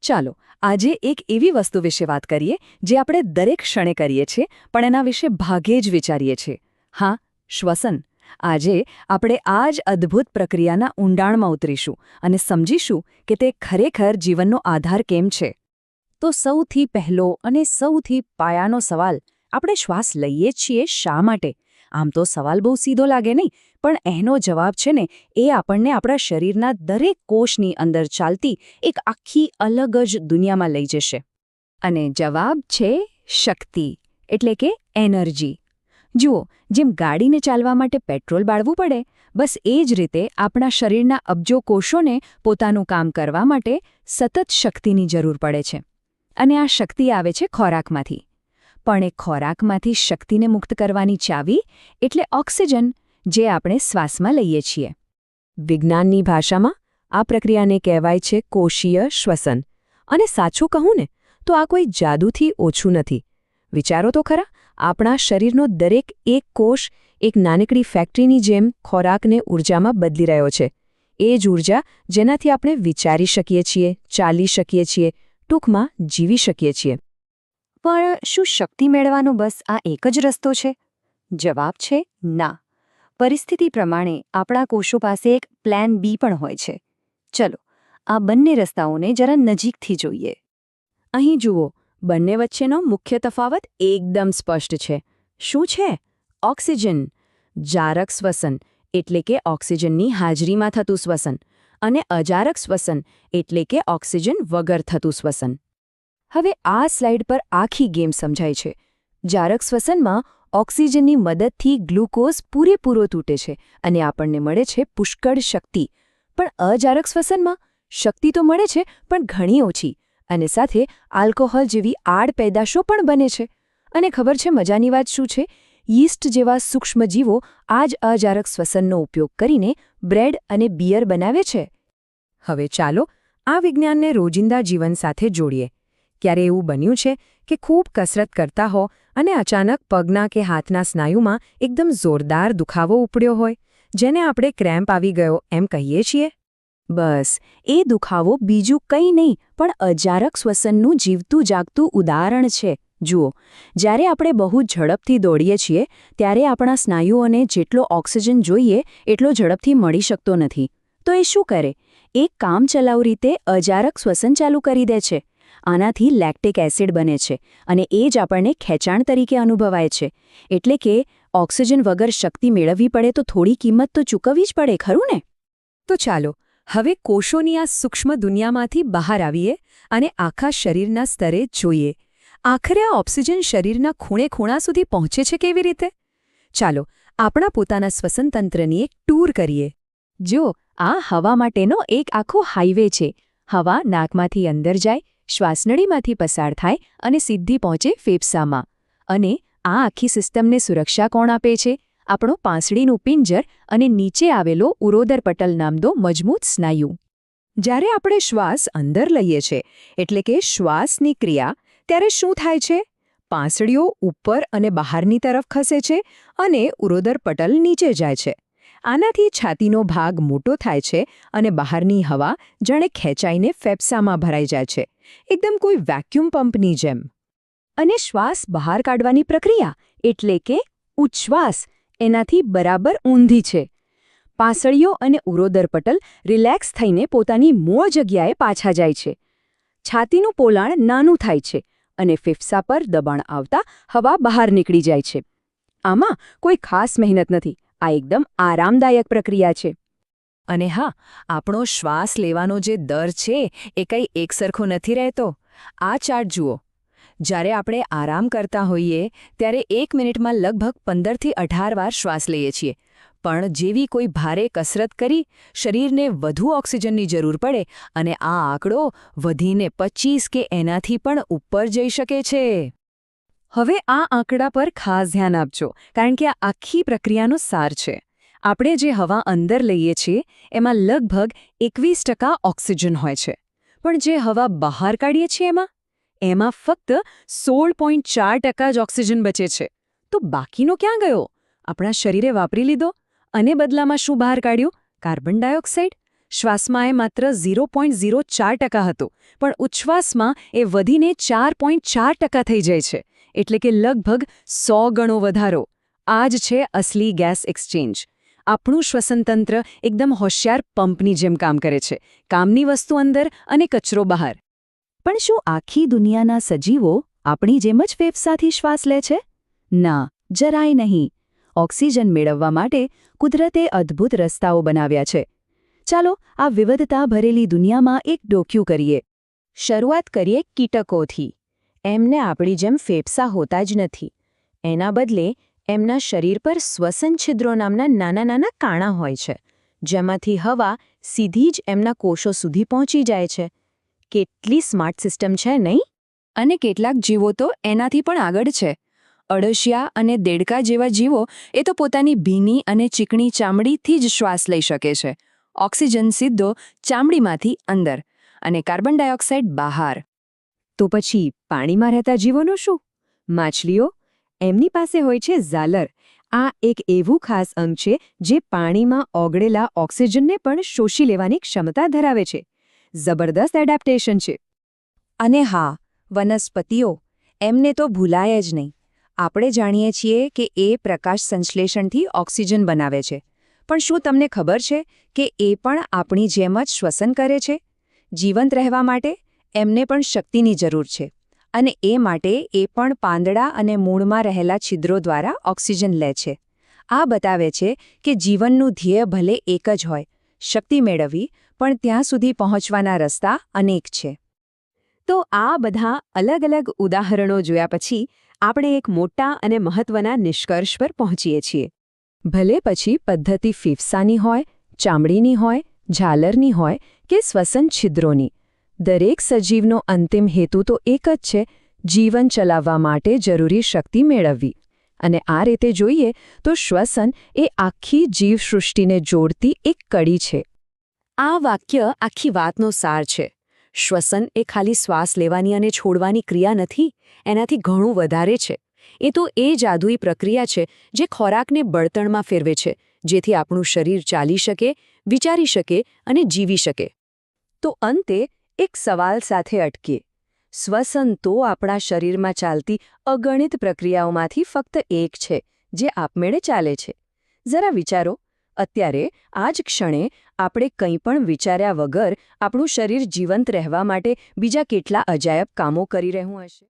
ચાલો આજે એક એવી વસ્તુ વિશે વાત કરીએ જે આપણે દરેક ક્ષણે કરીએ છીએ પણ એના વિશે ભાગે જ વિચારીએ છીએ. હા, શ્વસન. આજે આપણે આ જ અદ્ભુત પ્રક્રિયાના ઊંડાણમાં ઉતરીશું અને સમજીશું કે તે ખરેખર જીવનનો આધાર કેમ છે. તો સૌથી પહેલો અને સૌથી પાયાનો સવાલ, આપણે શ્વાસ લઈએ છીએ શા માટે? આમ તો સવાલ બહુ સીધો લાગે નહીં, પણ એનો જવાબ છે ને એ આપણને આપણા શરીરના દરેક કોષની અંદર ચાલતી એક આખી અલગ જ દુનિયામાં લઈ જશે. અને જવાબ છે શક્તિ, એટલે કે એનર્જી. જુઓ, જેમ ગાડીને ચાલવા માટે પેટ્રોલ બાળવું પડે, બસ એ જ રીતે આપણા શરીરના અબજો કોષોને પોતાનું કામ કરવા માટે સતત શક્તિની જરૂર પડે છે. અને આ શક્તિ આવે છે ખોરાકમાંથી. પણ એ ખોરાકમાંથી શક્તિને મુક્ત કરવાની ચાવી એટલે ઓક્સિજન, જે આપણે શ્વાસમાં લઈએ છીએ. વિજ્ઞાનની ભાષામાં આ પ્રક્રિયાને કહેવાય છે કોષીય શ્વસન. અને સાચું કહું ને તો આ કોઈ જાદુથી ઓછું નથી. વિચારો તો ખરા, આપણા શરીરનો દરેક એક કોષ એક નાનકડી ફેક્ટરીની જેમ ખોરાકને ઊર્જામાં બદલી રહ્યો છે. એ જ ઊર્જા જેનાથી આપણે વિચારી શકીએ છીએ, ચાલી શકીએ છીએ, ટૂંકમાં જીવી શકીએ છીએ. પણ શું શક્તિ મેળવવાનો બસ આ એક જ રસ્તો છે? જવાબ છે ના. પરિસ્થિતિ પ્રમાણે આપણા કોષો પાસે એક પ્લાન બી પણ હોય છે. ચલો, આ બંને રસ્તાઓને જરા નજીકથી જોઈએ. અહીં જુઓ, બંને વચ્ચેનો મુખ્ય તફાવત એકદમ સ્પષ્ટ છે. શું છે? ઓક્સિજન, જારક શ્વસન, એટલે કે ઓક્સિજનની હાજરીમાં થતું શ્વસન, અને અજારક શ્વસન, એટલે કે ઓક્સિજન વગર થતું શ્વસન. હવે આ સ્લાઇડ પર આખી ગેમ સમજાય છે. જારક શ્વસનમાં ઓક્સિજનની મદદથી ગ્લુકોઝ પૂરેપૂરો તૂટે છે અને આપણને મળે છે પુષ્કળ શક્તિ. પણ અજારક શ્વસનમાં શક્તિ તો મળે છે પણ ઘણી ઓછી, અને સાથે આલ્કોહોલ જેવી આડ પેદાશો પણ બને છે. અને ખબર છે મજાની વાત શું છે? યીસ્ટ જેવા સૂક્ષ્મજીવો આ જ અજારક શ્વસનનો ઉપયોગ કરીને બ્રેડ અને બિયર બનાવે છે. હવે ચાલો આ વિજ્ઞાનને રોજિંદા જીવન સાથે જોડીએ. ક્યારે એવું બન્યું છે કે ખૂબ કસરત કરતા હો અને અચાનક પગના કે હાથના સ્નાયુમાં એકદમ જોરદાર દુખાવો ઉપડ્યો હોય, જેને આપણે ક્રેમ્પ આવી ગયો એમ કહીએ છીએ? બસ એ દુખાવો બીજું કંઈ નહીં પણ અજારક શ્વસનનું જીવતું જાગતું ઉદાહરણ છે. જુઓ, જ્યારે આપણે બહુ ઝડપથી દોડીએ છીએ ત્યારે આપણા સ્નાયુઓને જેટલો ઓક્સિજન જોઈએ એટલો ઝડપથી મળી શકતો નથી. તો એ શું કરે? એક કામચલાઉ રીતે અજારક શ્વસન ચાલુ કરી દે છે. આનાથી લેક્ટિક એસિડ બને છે અને એ જ આપણને ખેંચાણ તરીકે અનુભવાય છે. એટલે કે ઓક્સિજન વગર શક્તિ મેળવવી પડે તો થોડી કિંમત તો ચૂકવવી જ પડે, ખરું ને? તો ચાલો હવે કોષોની આ સૂક્ષ્મ દુનિયામાંથી બહાર આવીએ અને આખા શરીરના સ્તરે જોઈએ. આખરે આ ઓક્સિજન શરીરના ખૂણે ખૂણા સુધી પહોંચે છે કેવી રીતે? ચાલો આપણા પોતાના શ્વસનતંત્રની એક ટૂર કરીએ. જો, આ હવા માટેનો એક આખો હાઈવે છે. હવા નાકમાંથી અંદર જાય, શ્વાસનળીમાંથી પસાર થાય અને સીધી પહોંચે ફેફસામાં. અને આ આખી સિસ્ટમને સુરક્ષા કોણ આપે છે? આપણો પાંસળીનું પિંજર અને નીચે આવેલો ઉરોદર પટલ નામનો મજબૂત સ્નાયુ. જ્યારે આપણે શ્વાસ અંદર લઈએ છીએ, એટલે કે શ્વાસની ક્રિયા, ત્યારે શું થાય છે? પાંસળીઓ ઉપર અને બહારની તરફ ખસે છે અને ઉરોદર પટલ નીચે જાય છે. આનાથી છાતીનો ભાગ મોટો થાય છે અને બહારની હવા જાણે ખેંચાઈને ફેફસામાં ભરાઈ જાય છે, એકદમ કોઈ વેક્યુમ પંપની જેમ. અને શ્વાસ બહાર કાઢવાની પ્રક્રિયા, એટલે કે ઉચ્છ્વાસ, એનાથી બરાબર ઊંધી છે. પાંસળીઓ અને ઉરોદર પટલ રિલેક્સ થઈને પોતાની મૂળ જગ્યાએ પાછા જાય છે. છાતીનું પોલાણ નાનું થાય છે અને ફેફસા પર દબાણ આવતા હવા બહાર નીકળી જાય છે. આમાં કોઈ ખાસ મહેનત નથી. આ એકદમ આરામદાયક પ્રક્રિયા છે. અને હા, આપણો શ્વાસ લેવાનો જે દર છે એ કંઈ એકસરખો નથી રહેતો. આ ચાર્ટ જુઓ. જ્યારે આપણે આરામ કરતા હોઈએ ત્યારે 1 મિનિટમાં લગભગ 15થી 18 વાર શ્વાસ લઈએ છીએ. પણ જેવી કોઈ ભારે કસરત કરી, શરીરને વધુ ઓક્સિજનની જરૂર પડે અને આ આંકડો વધીને 25 કે એનાથી પણ ઉપર જઈ શકે છે. હવે આ આંકડા પર ખાસ ધ્યાન આપજો, કારણ કે આ આખી પ્રક્રિયાનો સાર છે. આપણે જે હવા અંદર લઈએ છીએ એમાં લગભગ 21% ઓક્સિજન હોય છે. પણ જે હવા બહાર કાઢીએ છીએ એમાં ફક્ત 16.4% જ ઓક્સિજન બચે છે. તો બાકીનો ક્યાં ગયો? આપણા શરીરે વાપરી લીધો અને બદલામાં શું બહાર કાઢ્યું? Carbon dioxide. શ્વાસમાં એ માત્ર 0.04% હતો, પણ ઉચ્છ્વાસમાં એ વધીને 4.4% થઈ જાય છે, એટલે કે લગભગ 100 ગણો વધારો. આ જ છે અસલી ગેસ એક્સચેન્જ. આપણું શ્વસનતંત્ર એકદમ હોશિયાર પંપની જેમ કામ કરે છે, કામની વસ્તુ અંદર અને કચરો બહાર. પણ શું આખી દુનિયાના સજીવો આપણી જેમ જ ફેફસાથી શ્વાસ લે છે? ના, જરાય નહીં. ઓક્સિજન મેળવવા માટે કુદરતે અદ્ભુત રસ્તાઓ બનાવ્યા છે. ચાલો આ વિવિધતા ભરેલી દુનિયામાં એક ડોક્યુ કરીએ. શરૂઆત કરીએ કીટકોથી. એમને આપણી જેમ ફેફસા હોતા જ નથી. એના બદલે એમના શરીર પર શ્વસન છિદ્રો નામના નાના નાના કાણા હોય છે, જેમાંથી હવા સીધી જ એમના કોષો સુધી પહોંચી જાય છે. કેટલી સ્માર્ટ સિસ્ટમ છે, નહીં? અને કેટલાક જીવો તો એનાથી પણ આગળ છે. અળસિયા અને દેડકા જેવા જીવો એ તો પોતાની ભીની અને ચીકણી ચામડીથી જ શ્વાસ લઈ શકે છે. ઓક્સિજન સીધો ચામડીમાંથી અંદર અને કાર્બન ડાયોક્સાઇડ બહાર. તો પછી પાણીમાં રહેતા જીવોનું શું? માછલીઓ? એમની પાસે હોય છે ઝાલર. આ એક એવું ખાસ અંગ છે જે પાણીમાં ઓગળેલા ઓક્સિજનને પણ શોષી લેવાની ક્ષમતા ધરાવે છે. જબરદસ્ત એડેપ્ટેશન છે. અને હા, વનસ્પતિઓ, એમને તો ભૂલાય જ નહીં. આપણે જાણીએ છીએ કે એ પ્રકાશ સંશ્લેષણથી ઓક્સિજન બનાવે છે. પણ શું તમને ખબર છે કે એ પણ આપણી જેમ જ શ્વસન કરે છે? જીવંત રહેવા માટે એમને પણ શક્તિની જરૂર છે. અને એ માટે એ પણ પાંદડા અને મૂળમાં રહેલા છિદ્રો દ્વારા ઓક્સિજન લે છે. આ બતાવે છે કે જીવનનું ધ્યેય ભલે એક જ હોય, શક્તિ મેળવવી, પણ ત્યાં સુધી પહોંચવાના રસ્તા અનેક છે. તો આ બધા અલગ અલગ ઉદાહરણો જોયા પછી આપણે એક મોટા અને મહત્વના નિષ્કર્ષ પર પહોંચીએ છીએ. ભલે પછી પદ્ધતિ ફેફસાની હોય, ચામડીની હોય, ઝાલરની હોય કે શ્વસન છિદ્રોની, દરેક સજીવનો અંતિમ હેતુ તો એક જ છે: જીવન ચલાવવા માટે જરૂરી શક્તિ મેળવવી. અને આ રીતે જોઈએ તો શ્વસન એ આખી જીવસૃષ્ટિને જોડતી એક કડી છે. આ વાક્ય આખી વાતનો સાર છે. શ્વસન એ ખાલી શ્વાસ લેવાની અને છોડવાની ક્રિયા નથી, એનાથી ઘણું વધારે છે. એ તો એ જાદુઈ પ્રક્રિયા છે જે ખોરાકને બળતણમાં ફેરવે છે, જેથી આપણું શરીર ચાલી શકે, વિચારી શકે અને જીવી શકે. તો અંતે એક સવાલ સાથે અટકીએ. શ્વસન તો આપણા શરીરમાં ચાલતી અગણિત પ્રક્રિયાઓમાંથી ફક્ત એક છે જે આપમેળે ચાલે છે. જરા વિચારો, અત્યારે આ જ ક્ષણે આપણે કંઈ પણ વિચાર્યા વગર આપણું શરીર જીવંત રહેવા માટે બીજા કેટલા અજાયબ કામો કરી રહ્યું હશે.